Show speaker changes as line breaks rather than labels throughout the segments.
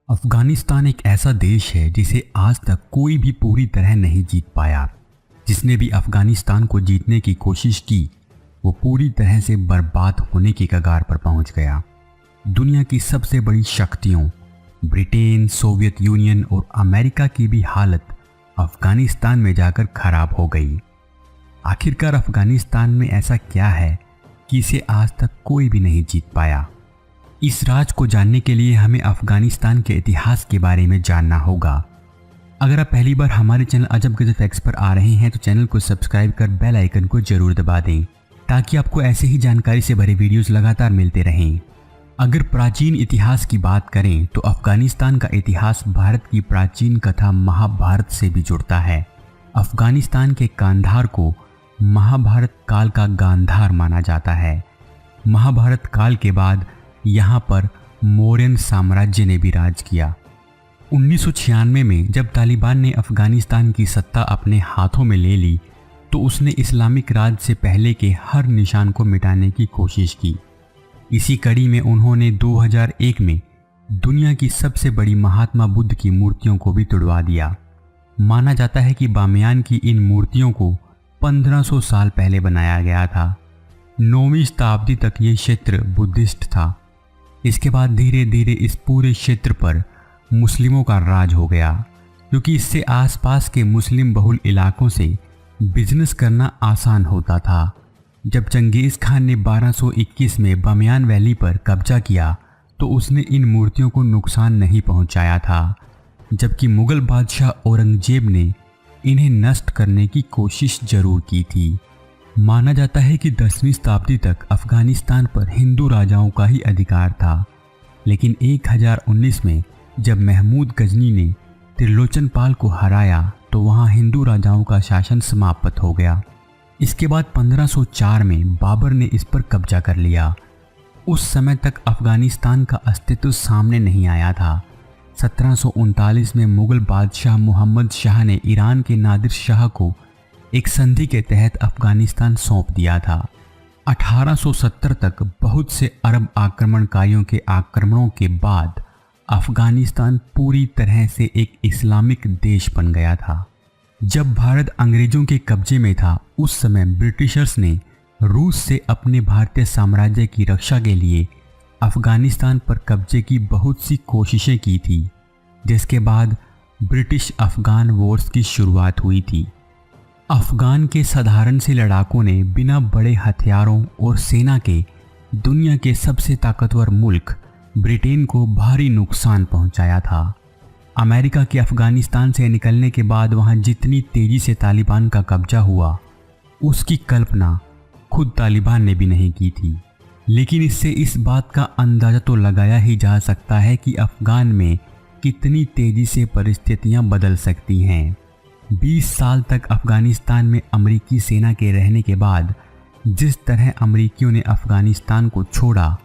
अफगानिस्तान एक ऐसा देश है जिसे आज तक कोई भी पूरी तरह नहीं जीत पाया। जिसने भी अफगानिस्तान को जीतने की कोशिश की वो पूरी तरह से बर्बाद होने की कगार पर पहुंच गया। दुनिया की सबसे बड़ी शक्तियों ब्रिटेन, सोवियत यूनियन और अमेरिका की भी हालत अफगानिस्तान में जाकर खराब हो गई। आखिरकार अफगानिस्तान में ऐसा क्या है कि इसे आज तक कोई भी नहीं जीत पाया। इस राज को जानने के लिए हमें अफगानिस्तान के इतिहास के बारे में जानना होगा। अगर आप पहली बार हमारे चैनल अजब गजब फैक्ट्स पर आ रहे हैं तो चैनल को सब्सक्राइब कर बेल आइकन को जरूर दबा दें ताकि आपको ऐसे ही जानकारी से भरे वीडियोस लगातार मिलते रहें। अगर प्राचीन इतिहास की बात करें तो अफगानिस्तान का इतिहास भारत की प्राचीन कथा महाभारत से भी जुड़ता है। अफगानिस्तान के कांधार को महाभारत काल का गांधार माना जाता है। महाभारत काल के बाद यहाँ पर मौर्यन साम्राज्य ने भी राज किया। 1996 में जब तालिबान ने अफगानिस्तान की सत्ता अपने हाथों में ले ली तो उसने इस्लामिक राज से पहले के हर निशान को मिटाने की कोशिश की। इसी कड़ी में उन्होंने 2001 में दुनिया की सबसे बड़ी महात्मा बुद्ध की मूर्तियों को भी तुड़वा दिया। माना जाता है कि बामियान की इन मूर्तियों को 1500 साल पहले बनाया गया था। 9वीं शताब्दी तक ये क्षेत्र बुद्धिस्ट था। इसके बाद धीरे धीरे इस पूरे क्षेत्र पर मुस्लिमों का राज हो गया, क्योंकि इससे आसपास के मुस्लिम बहुल इलाकों से बिजनेस करना आसान होता था। जब चंगेज़ खान ने 1221 में बामियान वैली पर कब्जा किया तो उसने इन मूर्तियों को नुकसान नहीं पहुंचाया था, जबकि मुगल बादशाह औरंगजेब ने इन्हें नष्ट करने की कोशिश जरूर की थी। माना जाता है कि 10वीं शताब्दी तक अफगानिस्तान पर हिंदू राजाओं का ही अधिकार था, लेकिन 1019 में जब महमूद गजनी ने त्रिलोचन पाल को हराया तो वहां हिंदू राजाओं का शासन समाप्त हो गया। इसके बाद 1504 में बाबर ने इस पर कब्जा कर लिया। उस समय तक अफगानिस्तान का अस्तित्व सामने नहीं आया था। 1739 में मुगल बादशाह मोहम्मद शाह ने ईरान के नादिर शाह को एक संधि के तहत अफगानिस्तान सौंप दिया था। 1870 तक बहुत से अरब आक्रमणकारियों के आक्रमणों के बाद अफगानिस्तान पूरी तरह से एक इस्लामिक देश बन गया था। जब भारत अंग्रेजों के कब्जे में था उस समय ब्रिटिशर्स ने रूस से अपने भारतीय साम्राज्य की रक्षा के लिए अफगानिस्तान पर कब्जे की बहुत सी कोशिशें की थी, जिसके बाद ब्रिटिश अफगान वॉर्स की शुरुआत हुई थी। अफगान के साधारण से लड़ाकों ने बिना बड़े हथियारों और सेना के दुनिया के सबसे ताकतवर मुल्क ब्रिटेन को भारी नुकसान पहुंचाया था। अमेरिका के अफगानिस्तान से निकलने के बाद वहां जितनी तेजी से तालिबान का कब्जा हुआ उसकी कल्पना खुद तालिबान ने भी नहीं की थी। लेकिन इससे इस बात का अंदाजा तो लगाया ही जा सकता है कि अफगान में कितनी तेजी से परिस्थितियां बदल सकती हैं। 20 साल तक अफगानिस्तान में अमेरिकी सेना के रहने के बाद जिस तरह अमेरिकियों ने अफगानिस्तान को छोड़ा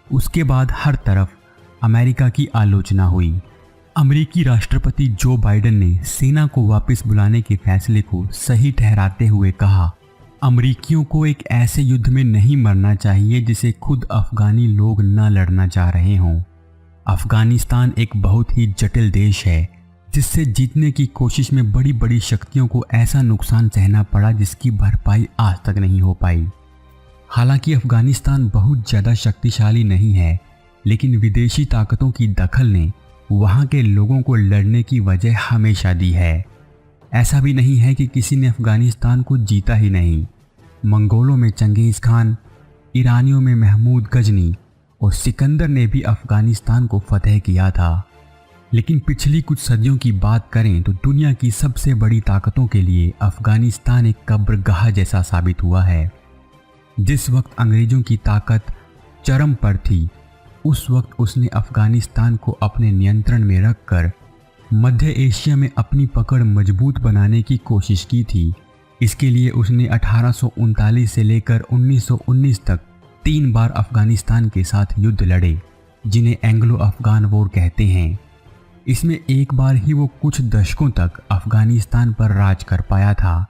उसके बाद हर तरफ अमेरिका की आलोचना हुई। अमेरिकी राष्ट्रपति जो बाइडेन ने सेना को वापस बुलाने के फैसले को सही ठहराते हुए कहा, अमेरिकियों को एक ऐसे युद्ध में नहीं मरना चाहिए जिसे खुद अफगानी लोग न लड़ना चाह रहे हों। अफगानिस्तान एक बहुत ही जटिल देश है जिससे जीतने की कोशिश में बड़ी बड़ी शक्तियों को ऐसा नुकसान सहना पड़ा जिसकी भरपाई आज तक नहीं हो पाई। हालांकि अफगानिस्तान बहुत ज़्यादा शक्तिशाली नहीं है, लेकिन विदेशी ताकतों की दखल ने वहां के लोगों को लड़ने की वजह हमेशा दी है। ऐसा भी नहीं है कि किसी ने अफगानिस्तान को जीता ही नहीं। मंगोलों में चंगेज़ खान, ईरानियों में महमूद गजनी और सिकंदर ने भी अफगानिस्तान को फतह किया था। लेकिन पिछली कुछ सदियों की बात करें तो दुनिया की सबसे बड़ी ताकतों के लिए अफगानिस्तान एक कब्रगाह जैसा साबित हुआ है। जिस वक्त अंग्रेजों की ताकत चरम पर थी उस वक्त उसने अफगानिस्तान को अपने नियंत्रण में रखकर मध्य एशिया में अपनी पकड़ मजबूत बनाने की कोशिश की थी। इसके लिए उसने 1839 से लेकर 1919 तक 3 बार अफगानिस्तान के साथ युद्ध लड़े, जिन्हें एंग्लो अफगान वॉर कहते हैं। इसमें एक बार ही वो कुछ दशकों तक अफगानिस्तान पर राज कर पाया था।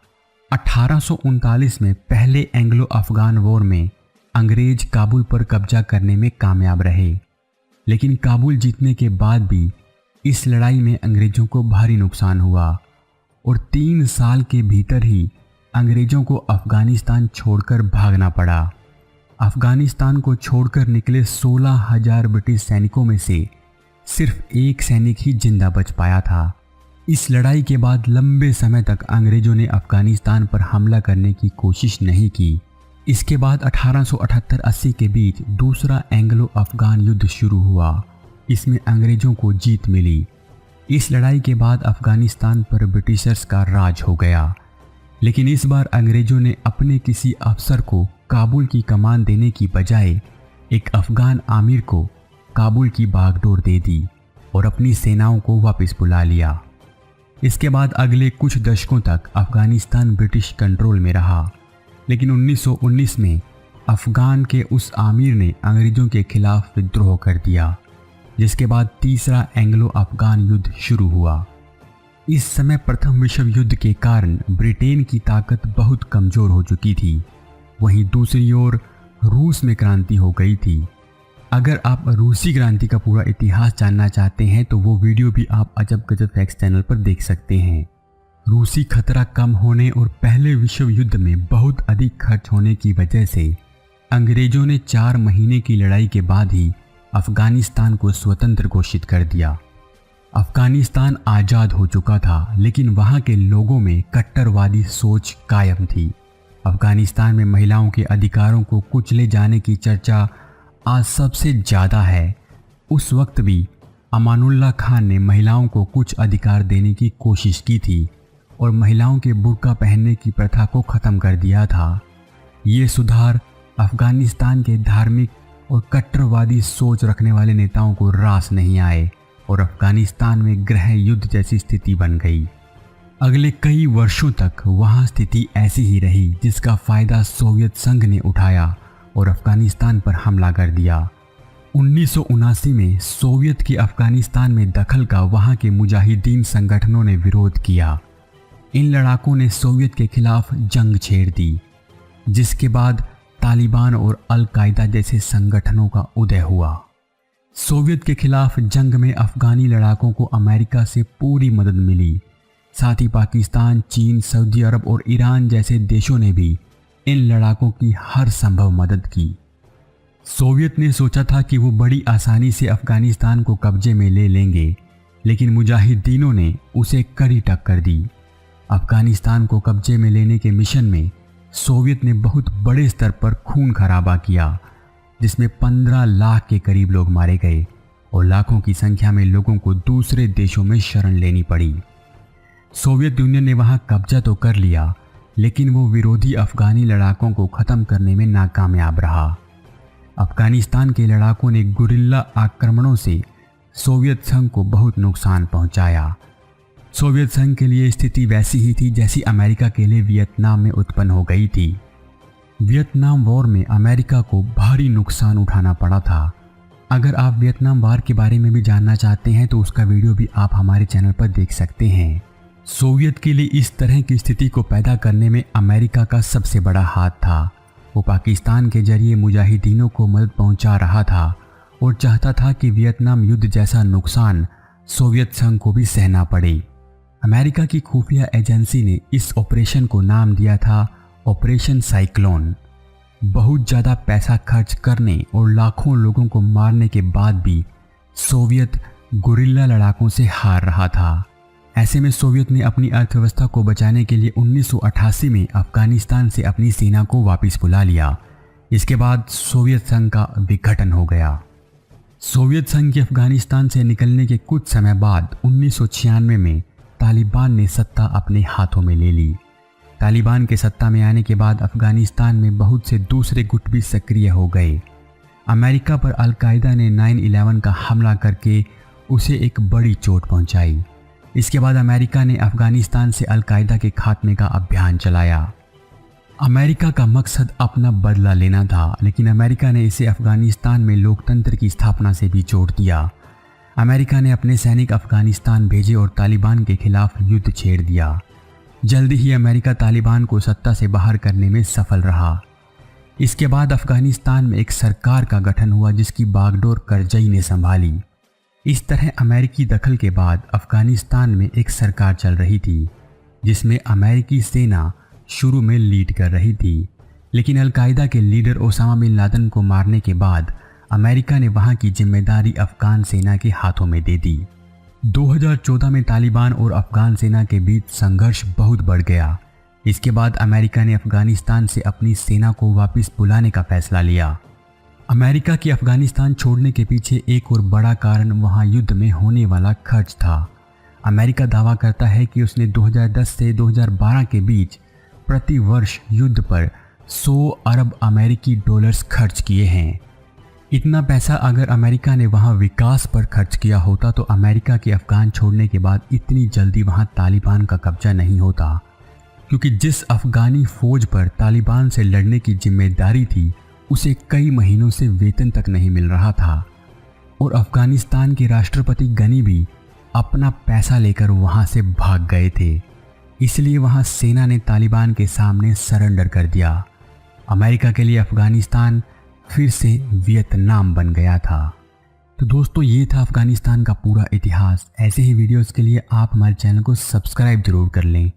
1839 में पहले एंग्लो अफगान वॉर में अंग्रेज काबुल पर कब्जा करने में कामयाब रहे, लेकिन काबुल जीतने के बाद भी इस लड़ाई में अंग्रेजों को भारी नुकसान हुआ और 3 साल के भीतर ही अंग्रेजों को अफगानिस्तान छोड़कर भागना पड़ा। अफगानिस्तान को छोड़कर निकले 16,000 ब्रिटिश सैनिकों में से सिर्फ एक सैनिक ही जिंदा बच पाया था। इस लड़ाई के बाद लंबे समय तक अंग्रेजों ने अफगानिस्तान पर हमला करने की कोशिश नहीं की। इसके बाद 1878-80 के बीच दूसरा एंग्लो अफगान युद्ध शुरू हुआ। इसमें अंग्रेजों को जीत मिली। इस लड़ाई के बाद अफगानिस्तान पर ब्रिटिशर्स का राज हो गया, लेकिन इस बार अंग्रेजों ने अपने किसी अफसर को काबुल की कमान देने की बजाय एक अफगान आमिर को काबुल की बागडोर दे दी और अपनी सेनाओं को वापस बुला लिया। इसके बाद अगले कुछ दशकों तक अफगानिस्तान ब्रिटिश कंट्रोल में रहा, लेकिन 1919 में अफगान के उस आमिर ने अंग्रेजों के खिलाफ विद्रोह कर दिया, जिसके बाद तीसरा एंग्लो अफगान युद्ध शुरू हुआ। इस समय प्रथम विश्व युद्ध के कारण ब्रिटेन की ताकत बहुत कमज़ोर हो चुकी थी। वहीं दूसरी ओर रूस में क्रांति हो गई थी। अगर आप रूसी क्रांति का पूरा इतिहास जानना चाहते हैं तो वो वीडियो भी आप अजब गजब फैक्ट्स चैनल पर देख सकते हैं। रूसी खतरा कम होने और पहले विश्व युद्ध में बहुत अधिक खर्च होने की वजह से अंग्रेजों ने 4 महीने की लड़ाई के बाद ही अफगानिस्तान को स्वतंत्र घोषित कर दिया। अफगानिस्तान आज़ाद हो चुका था, लेकिन वहाँ के लोगों में कट्टरवादी सोच कायम थी। अफगानिस्तान में महिलाओं के अधिकारों को कुचले जाने की चर्चा आज सबसे ज़्यादा है। उस वक्त भी अमानुल्लाह खान ने महिलाओं को कुछ अधिकार देने की कोशिश की थी और महिलाओं के बुर्का पहनने की प्रथा को ख़त्म कर दिया था। ये सुधार अफगानिस्तान के धार्मिक और कट्टरवादी सोच रखने वाले नेताओं को रास नहीं आए और अफगानिस्तान में गृह युद्ध जैसी स्थिति बन गई। अगले कई वर्षों तक वहाँ स्थिति ऐसी ही रही, जिसका फ़ायदा सोवियत संघ ने उठाया और अफगानिस्तान पर हमला कर दिया। 1979 में सोवियत के अफगानिस्तान में दखल का वहाँ के मुजाहिदीन संगठनों ने विरोध किया। इन लड़ाकों ने सोवियत के खिलाफ जंग छेड़ दी, जिसके बाद तालिबान और अल कायदा जैसे संगठनों का उदय हुआ। सोवियत के खिलाफ जंग में अफगानी लड़ाकों को अमेरिका से पूरी मदद मिली। साथ ही पाकिस्तान, चीन, सऊदी अरब और ईरान जैसे देशों ने भी इन लड़ाकों की हर संभव मदद की। सोवियत ने सोचा था कि वो बड़ी आसानी से अफगानिस्तान को कब्जे में ले लेंगे, लेकिन मुजाहिदीनों ने उसे कड़ी टक्कर दी। अफगानिस्तान को कब्जे में लेने के मिशन में सोवियत ने बहुत बड़े स्तर पर खून खराबा किया, जिसमें 15 लाख के करीब लोग मारे गए और लाखों की संख्या में लोगों को दूसरे देशों में शरण लेनी पड़ी। सोवियत यूनियन ने वहां कब्जा तो कर लिया, लेकिन वो विरोधी अफगानी लड़ाकों को ख़त्म करने में नाकामयाब रहा। अफगानिस्तान के लड़ाकों ने गुरिल्ला आक्रमणों से सोवियत संघ को बहुत नुकसान पहुंचाया। सोवियत संघ के लिए स्थिति वैसी ही थी जैसी अमेरिका के लिए वियतनाम में उत्पन्न हो गई थी। वियतनाम वॉर में अमेरिका को भारी नुकसान उठाना पड़ा था। अगर आप वियतनाम वॉर के बारे में भी जानना चाहते हैं तो उसका वीडियो भी आप हमारे चैनल पर देख सकते हैं। सोवियत के लिए इस तरह की स्थिति को पैदा करने में अमेरिका का सबसे बड़ा हाथ था। वो पाकिस्तान के जरिए मुजाहिदीनों को मदद पहुंचा रहा था और चाहता था कि वियतनाम युद्ध जैसा नुकसान सोवियत संघ को भी सहना पड़े। अमेरिका की खुफिया एजेंसी ने इस ऑपरेशन को नाम दिया था ऑपरेशन साइक्लोन। बहुत ज़्यादा पैसा खर्च करने और लाखों लोगों को मारने के बाद भी सोवियत गुरिल्ला लड़ाकों से हार रहा था। ऐसे में सोवियत ने अपनी अर्थव्यवस्था को बचाने के लिए 1988 में अफगानिस्तान से अपनी सेना को वापस बुला लिया। इसके बाद सोवियत संघ का विघटन हो गया। सोवियत संघ के अफगानिस्तान से निकलने के कुछ समय बाद 1996 में तालिबान ने सत्ता अपने हाथों में ले ली। तालिबान के सत्ता में आने के बाद अफगानिस्तान में बहुत से दूसरे गुट भी सक्रिय हो गए। अमेरिका पर अल कायदा ने 9/11 का हमला करके उसे एक बड़ी चोट पहुंचाई। इसके बाद अमेरिका ने अफगानिस्तान से अल कायदा के खात्मे का अभियान चलाया। अमेरिका का मकसद अपना बदला लेना था, लेकिन अमेरिका ने इसे अफगानिस्तान में लोकतंत्र की स्थापना से भी जोड़ दिया। अमेरिका ने अपने सैनिक अफगानिस्तान भेजे और तालिबान के खिलाफ युद्ध छेड़ दिया। जल्दी ही अमेरिका तालिबान को सत्ता से बाहर करने में सफल रहा। इसके बाद अफगानिस्तान में एक सरकार का गठन हुआ जिसकी बागडोर करजई ने संभाली। इस तरह अमेरिकी दखल के बाद अफगानिस्तान में एक सरकार चल रही थी जिसमें अमेरिकी सेना शुरू में लीड कर रही थी, लेकिन अलकायदा के लीडर ओसामा बिन लादेन को मारने के बाद अमेरिका ने वहां की जिम्मेदारी अफगान सेना के हाथों में दे दी। 2014 में तालिबान और अफगान सेना के बीच संघर्ष बहुत बढ़ गया। इसके बाद अमेरिका ने अफगानिस्तान से अपनी सेना को वापस बुलाने का फैसला लिया। अमेरिका की अफगानिस्तान छोड़ने के पीछे एक और बड़ा कारण वहां युद्ध में होने वाला खर्च था। अमेरिका दावा करता है कि उसने 2010 से 2012 के बीच प्रति वर्ष युद्ध पर 100 अरब अमेरिकी डॉलर्स खर्च किए हैं। इतना पैसा अगर अमेरिका ने वहां विकास पर खर्च किया होता तो अमेरिका के अफगान छोड़ने के बाद इतनी जल्दी वहां तालिबान का कब्जा नहीं होता, क्योंकि जिस अफगानी फौज पर तालिबान से लड़ने की जिम्मेदारी थी उसे कई महीनों से वेतन तक नहीं मिल रहा था और अफगानिस्तान के राष्ट्रपति गनी भी अपना पैसा लेकर वहां से भाग गए थे। इसलिए वहां सेना ने तालिबान के सामने सरेंडर कर दिया। अमेरिका के लिए अफगानिस्तान फिर से वियतनाम बन गया था। तो दोस्तों, ये था अफगानिस्तान का पूरा इतिहास। ऐसे ही वीडियोस के लिए आप हमारे चैनल को सब्सक्राइब जरूर कर लें।